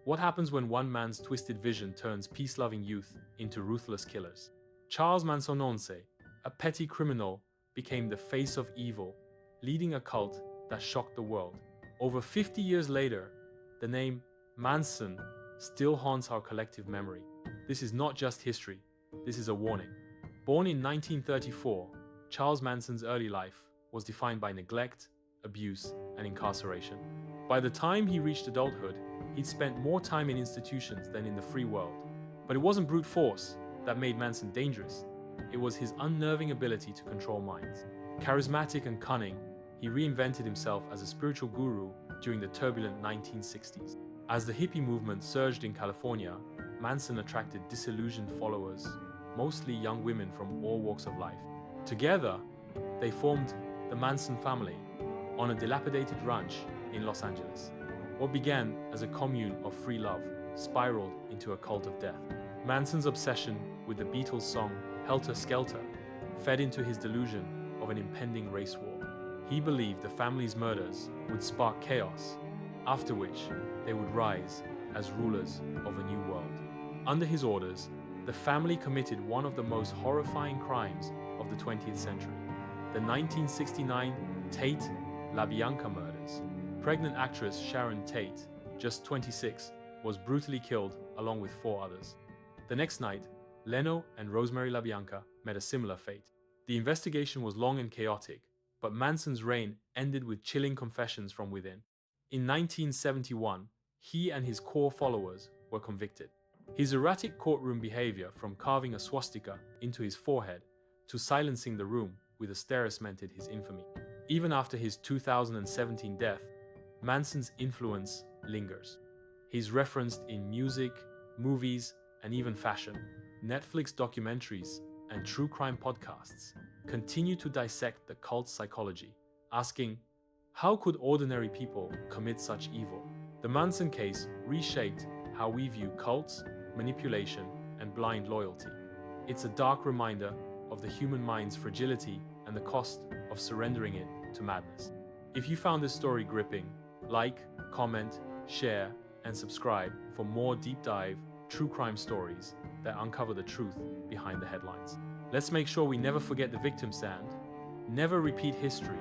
What happens when one man's twisted vision turns peace-loving youth into ruthless killers? Charles Manson, a petty criminal, became the face of evil, leading a cult that shocked the world. Over 50 years later, the name Manson still haunts our collective memory. This is not just history, this is a warning. Born in 1934, Charles Manson's early life was defined by neglect, abuse, and incarceration. By the time he reached adulthood, he'd spent more time in institutions than in the free world. But it wasn't brute force that made Manson dangerous. It was his unnerving ability to control minds. Charismatic and cunning, he reinvented himself as a spiritual guru during the turbulent 1960s. As the hippie movement surged in California, Manson attracted disillusioned followers, mostly young women from all walks of life. Together, they formed the Manson family on a dilapidated ranch in Los Angeles. What began as a commune of free love spiraled into a cult of death. Manson's obsession with the Beatles song Helter Skelter fed into his delusion of an impending race war. He believed the family's murders would spark chaos, after which they would rise as rulers of a new world. Under his orders, the family committed one of the most horrifying crimes of the 20th century, the 1969 Tate-LaBianca murders. Pregnant actress Sharon Tate, just 26, was brutally killed along with 4 others. The next night, Leno and Rosemary LaBianca met a similar fate. The investigation was long and chaotic, but Manson's reign ended with chilling confessions from within. In 1971, he and his core followers were convicted. His erratic courtroom behavior, from carving a swastika into his forehead to silencing the room with a stare, cemented his infamy. Even after his 2017 death, Manson's influence lingers. He's referenced in music, movies, and even fashion. Netflix documentaries and true crime podcasts continue to dissect the cult's psychology, asking, how could ordinary people commit such evil? The Manson case reshaped how we view cults, manipulation, and blind loyalty. It's a dark reminder of the human mind's fragility and the cost of surrendering it to madness. If you found this story gripping, like, comment, share, and subscribe for more deep dive true crime stories that uncover the truth behind the headlines. Let's make sure we never forget the victims and never repeat history